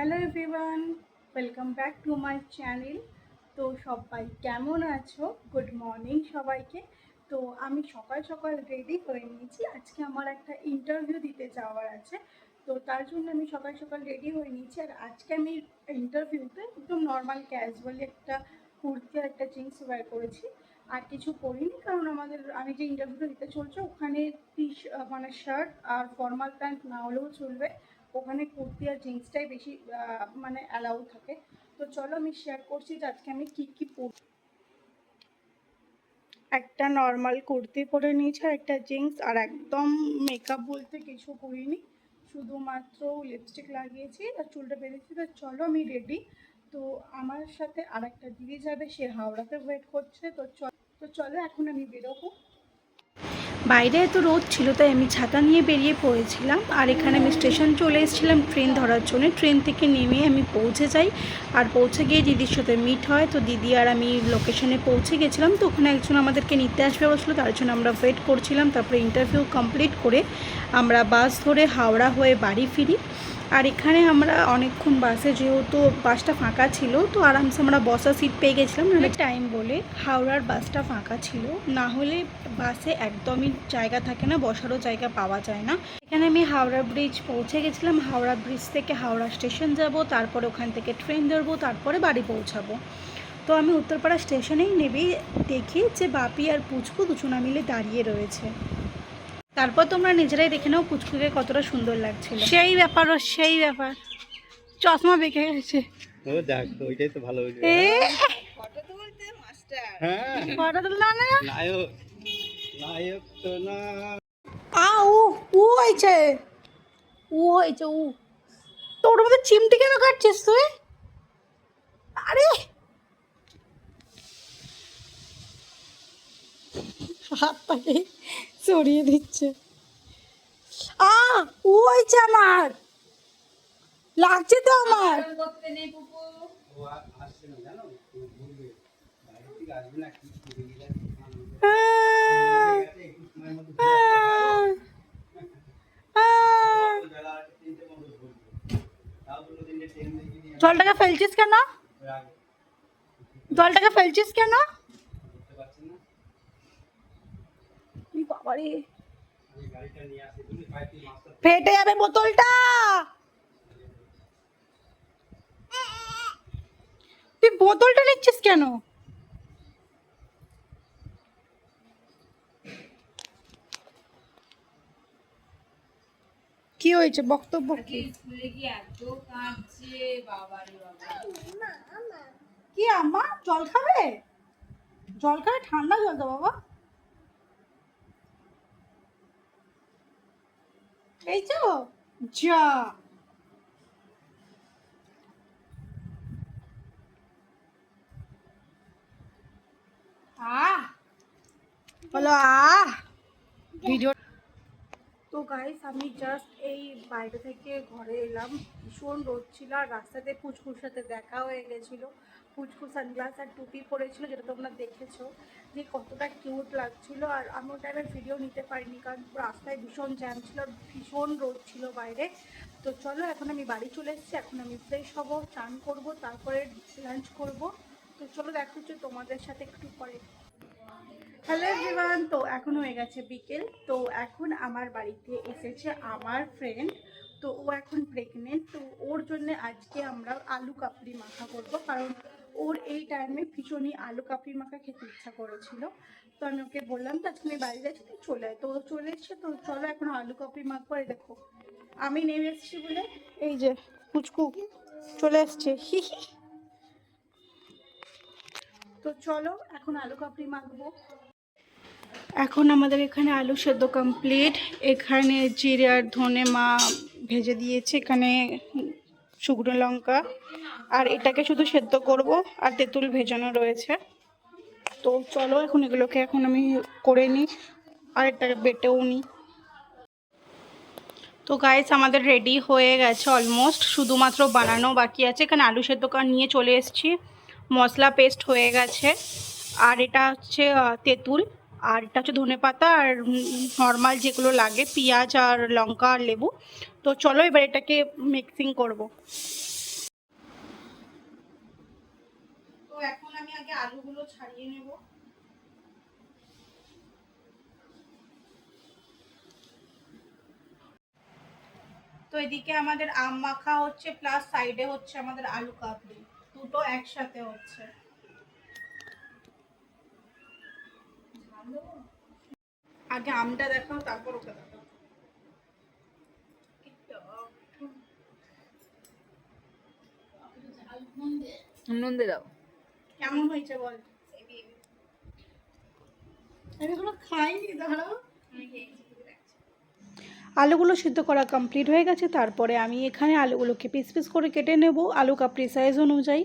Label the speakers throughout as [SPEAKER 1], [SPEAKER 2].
[SPEAKER 1] Hello everyone, welcome back to my channel. তো সবাই কেমন আছো? গুড মর্নিং সবাইকে। তো আমি সকাল সকাল রেডি হয়ে নিয়েছি, আজকে আমার একটা ইন্টারভিউ দিতে যাওয়ার আছে। তো তার জন্য আমি সকাল সকাল রেডি হয়ে নিয়েছি। আর আজকে আমি ইন্টারভিউতে একদম নর্মাল ক্যাজুয়ালি একটা কুর্তি আর একটা জিন্স ওয়্যার করেছি, আর কিছু পরিনি। কারণ আমি যে ইন্টারভিউটা দিতে চলছে ওখানে মানে শার্ট আর ফর্মাল প্যান্ট না হলেও চলবে, ওখানে কুর্তি আর জিন্সটাই বেশি মানে অ্যালাউ থাকে। তো চলো আমি শেয়ার করছি যে আজকে আমি কী পরি। একটা নর্মাল কুর্তি পরে নিয়েছি আর একটা জিন্স, আর একদম মেকআপ বলতে কিছু করিনি, শুধুমাত্র লিপস্টিক লাগিয়েছি আর চুলটা বেঁধেছি। তো চলো আমি রেডি। তো আমার সাথে আর একটা দিদি যাবে, সে হাওড়াতে ওয়েট করছে। তো চলো এখন আমি বেরোবো। বাইরে এত রোদ ছিল তাই আমি ছাতা নিয়ে বেরিয়ে পড়েছিলাম। আর এখানে আমি স্টেশন চলে এসেছিলাম ট্রেন ধরার জন্য। ট্রেন থেকে নেমে আমি পৌঁছে যাই, আর পৌঁছে গিয়ে দিদির সাথে মিট হয়। তো দিদি আর আমি লোকেশনে পৌঁছে গেছিলাম। তো ওখানে একজন আমাদেরকে নিতে আসবে বলছিল, তার জন্য আমরা ওয়েট করছিলাম। তারপরে ইন্টারভিউ কমপ্লিট করে আমরা বাস ধরে হাওড়া হয়ে বাড়ি ফিরি। আর এখানে আমরা অনেকক্ষণ বাসে, যেহেতু বাসটা ফাঁকা ছিল তো আরামসে আমরা বসার সিট পেয়ে গেছিলাম। নাহলে টাইম বলে হাওড়ার বাসটা ফাঁকা ছিল, না হলে বাসে একদমই জায়গা থাকে না, বসারও জায়গা পাওয়া যায় না। এখানে আমি হাওড়া ব্রিজ পৌঁছে গেছিলাম। হাওড়া ব্রিজ থেকে হাওড়া স্টেশন যাব, তারপরে ওখান থেকে ট্রেন ধরবো, তারপরে বাড়ি পৌঁছাবো। তো আমি উত্তরপাড়া স্টেশনেই নেবেই দেখি যে বাপি আর পুচকু দুজনা মিলে দাঁড়িয়ে রয়েছে। তারপর তোমরা নিজেরাই দেখে নাও পুচকুকে কতটা সুন্দর লাগছিল। সেই ব্যাপার চশমা বেঁকে গেছে।
[SPEAKER 2] ও দেখ, ওইটাই তো ভালো হয়েছে।
[SPEAKER 1] ফটো তুলতে মাস্টার।
[SPEAKER 2] হ্যাঁ,
[SPEAKER 1] ফটো তুলনা না,
[SPEAKER 2] নায়ক নায়ক তো না।
[SPEAKER 1] ও ও হয়েছে, ও তো ওর মধ্যে চিমটি কেন কাটছিস তুই? আরে হাতটাকে সরিয়ে দিচ্ছে। ও হয়েছে, আমার লাগছে তো আমার।
[SPEAKER 2] আসছে না জানো, বলবে বাইরে থেকে আসবে না, কি করে গেছে একটু সময়ের মধ্যে বেলা 3টে মতো বলবে। তাও দুটো 3টে ট্রেন দেখে নিয়ে
[SPEAKER 1] জলটাকে ফেলছিস কেন? জলটাকে ফেলছিস কেন?
[SPEAKER 2] বুঝতে পারছি না।
[SPEAKER 1] বাবারে,
[SPEAKER 2] আমি গাড়িটা নিয়ে আসি, তুমি পাইতে মাস্টার
[SPEAKER 1] ফেটে যাবে বোতলটা। তুই বোতলটা নিচ্ছিস কেন? কি হয়েছে, বক্তব্য কি? কি আম্মা, জল খাবে? জল খাবে, ঠান্ডা জল তো বাবা। এই তো যা, বলো ভিডিও। তো গাইস, আমি জাস্ট এই বাইরে থেকে ঘরে এলাম, ভীষণ রোদ ছিল। আর রাস্তাতে পুচকুর সাথে দেখা হয়ে গেছিলো। পুচকু সানগ্লাস আর টুপি পরেছিল, যেটা তোমরা দেখেছো যে কতটা কিউট লাগছিল। আর আমি ওই টাইমে ভিডিও নিতে পারিনি, কারণ রাস্তায় ভীষণ জ্যাম ছিল আর ভীষণ রোদ ছিল বাইরে। তো চলো এখন আমি বাড়ি চলে এসেছি, এখন আমি ফ্রেশ হব, স্নান করবো, তারপরে লাঞ্চ করব। তো চলো দেখা হচ্ছে তোমাদের সাথে একটু পরে। হ্যালো এভরিওয়ান, তো এখন হয়ে গেছে বিকেল। তো এখন আমার বাড়িতে এসেছে আমার ফ্রেন্ড। তো ও এখন প্রেগনেন্ট। তো ওর জন্য আজকে আমরা আলু কাবলি মাখা করব, কারণ ওর এই টাইমে ভীষণই আলু কাবলি মাখা খেতে ইচ্ছা করেছিল। তো আমি ওকে বললাম তো আজকে আমি বাড়ি যাচ্ছি, তুই চলে আয়। তো ও চলে এসছে। তো চলো এখন আলু কাবলি মাখবো। এই দেখো আমি নেমে এসেছি বলে এই যে পুচকু চলে এসছে, হি হি। তো চলো এখন আলু কাবলি মাখবো। এখন আমাদের এখানে আলু সেদ্ধ কমপ্লিট। এখানে জিরে আর ধনে মা ভেজে দিয়েছে, এখানে শুকনো লঙ্কা, আর এটাকে শুধু সেদ্ধ করব, আর তেঁতুল ভেজানো রয়েছে। তো চলো এখন এগুলোকে এখন আমি করে নিই, আর এটাকে বেটেও নিই। তো গাইস, আমাদের রেডি হয়ে গেছে অলমোস্ট, শুধুমাত্র বানানো বাকি আছে। এখানে আলু সেদ্ধ নিয়ে চলে এসেছি, মশলা পেস্ট হয়ে গেছে। আর এটা হচ্ছে তেঁতুল, আর এটা হচ্ছে ধনেপাতা, আর নর্মাল যেগুলো লাগে পেঁয়াজ আর লঙ্কা আর লেবু। তো চলো এবার এটাকে মিক্সিং করব। তো এখন আমি আগে আলুগুলো ছাড়িয়ে নেব। তো এদিকে আমাদের আম মাখা হচ্ছে, প্লাস সাইডে হচ্ছে আমাদের আলু কাবলি, দুটো একসাথে হচ্ছে। আগে আমটা দেখাও, তারপর ওকে দেখাও।
[SPEAKER 3] নুন দিয়ে দাও।
[SPEAKER 1] কেমন হয়েছে বল? এগুলো খাইনি, দাঁড়াও। আলুগুলো সিদ্ধ করা কমপ্লিট হয়ে গেছে। তারপরে আমি এখানে আলুগুলোকে পিস পিস করে কেটে নেব আলু কাপড়ি সাইজ অনুযায়ী।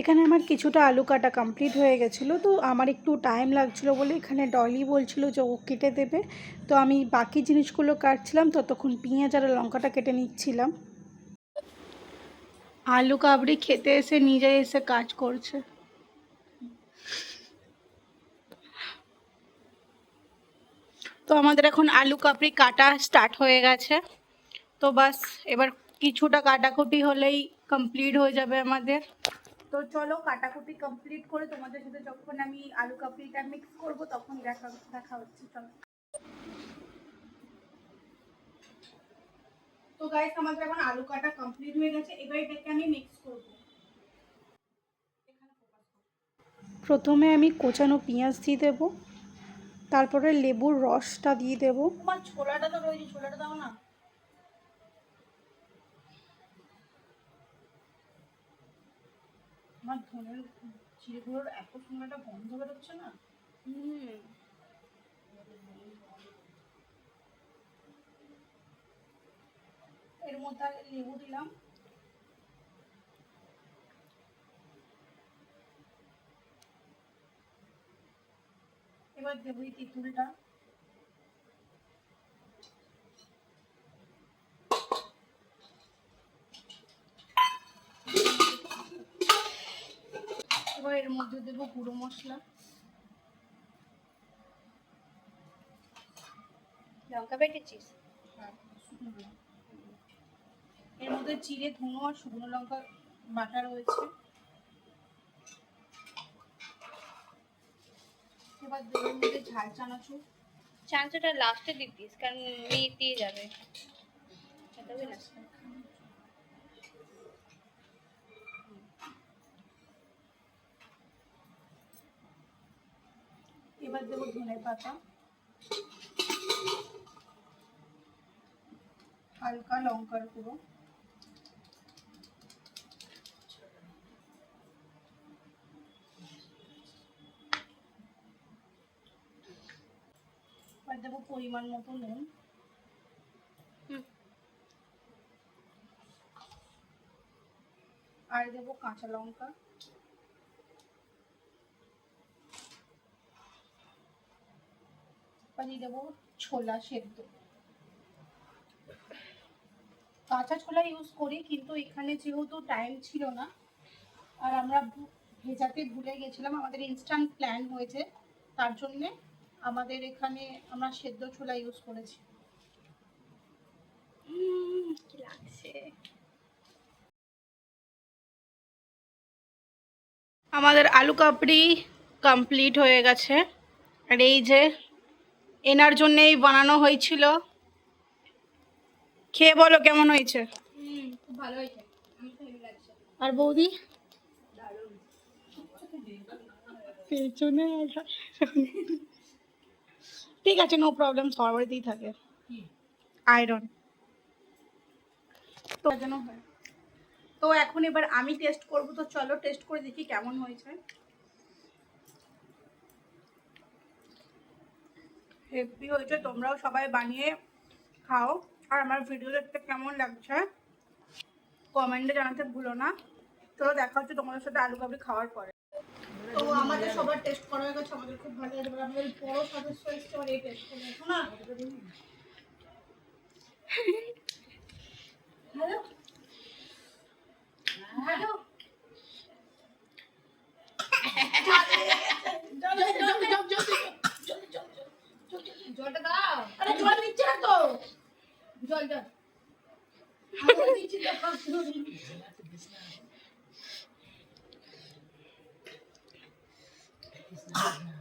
[SPEAKER 1] এখানে আমার কিছুটা আলু কাটা কমপ্লিট হয়ে গেছিলো, তো আমার একটু টাইম লাগছিলো বলে এখানে ডলি বলছিল যে ও কেটে দেবে। তো আমি বাকি জিনিসগুলো কাটছিলাম, ততক্ষণ পেঁয়াজ আর লঙ্কাটা কেটে নিচ্ছিলাম। আলু কাবড়ি খেতে এসে নিজে এসে কাজ করছে। তো আমাদের এখন আলু কাবড়ি কাটা স্টার্ট হয়ে গেছে। তো বাস এবার কিছুটা কাটাকুটি হলেই কমপ্লিট হয়ে যাবে আমাদের। তো চলো কাটাকুটি কমপ্লিট করে তোমাদের সাথে যখন আমি আলু কাবড়িটা মিক্স করব তখন দেখা হচ্ছে। চলো। তো গাইস আমাদের এখন আলু কাটা কমপ্লিট হয়ে গেছে, এবার এটাকে আমি মিক্স করব। প্রথমে আমি কোচানো পেঁয়াজ দিয়ে দেবো, তারপরে লেবুর রসটা দিয়ে দেবো। তোমার ছোলাটা তো রয়েছে, ছোলাটা দাও না। আমার ধনের চিড়েগুলোর এত সুন্দর একটা গন্ধ বেরোচ্ছে না। এর মধ্যে আগে লেবু দিলাম। এবার দেবো এই তেঁতুলটা। এবার এর মধ্যে দেবো গুঁড়ো মশলা,
[SPEAKER 3] লঙ্কা বেটেছিস?
[SPEAKER 1] এর মধ্যে জিরে, ধুনো আর শুকনো লঙ্কা বাটা রয়েছে। এবার দেবো এর মধ্যে ঝাল চানাচুর।
[SPEAKER 3] চানাচুরটা লাস্টে দিতিস, কারণ মেয়ে দিয়ে যাবে।
[SPEAKER 1] এবার দেবো ধনে পাতা, হালকা লঙ্কার গুঁড়ো, এবার দেবো পরিমাণ মতো নুন, আর দেবো কাঁচা লঙ্কা, দিয়ে দেবো ছোলা সেদ্ধ। কাঁচা ছোলা ইউজ করি, কিন্তু এখানে যেহেতু টাইম ছিল না আর আমরা ভেজাতে ভুলে গেছিলাম, আমাদের ইনস্ট্যান্ট প্ল্যান হয়েছে, তার জন্যে আমাদের এখানে আমরা সেদ্ধ ছোলা ইউজ করেছি।
[SPEAKER 3] কি লাগছে?
[SPEAKER 1] আমাদের আলু কাবড়ি কমপ্লিট হয়ে গেছে, আর এই যে এনার জন্যেই বানানো হয়েছিল। খেয়ে বলো কেমন হয়েছে।
[SPEAKER 3] খুব ভালো হয়েছে, আমার তো হেভি লাগছে।
[SPEAKER 1] আর বৌদি পেছনে ঠিক আছে, নো প্রবলেম, সবার বাড়িতেই থাকে আয়রন। তো যেন হয়। তো এখন এবার আমি টেস্ট করব, তো চলো টেস্ট করে দেখি কেমন হয়েছে। হেভি হয়েছে, তোমরাও সবাই বানিয়ে খাও। আর আমার ভিডিও দেখতে কেমন লাগছে কমেন্টে জানাতে ভুলো না। তো দেখা হচ্ছে তোমাদের সাথে আলু কাবলি খাওয়ার পরে। তো আমাদের সবার টেস্ট করা হয়ে গেছে, আমাদের খুব ভালো লাগছে। আমাদের বড় সদস্য এসছে, আর এই টেস্ট করে দেখো না। হ্যালো হ্যালো,
[SPEAKER 3] জলটা দাও।
[SPEAKER 1] আরে জল দিচ্ছে না তো,
[SPEAKER 3] জল জল।
[SPEAKER 1] আমি দিচ্ছি তো। নেক্সট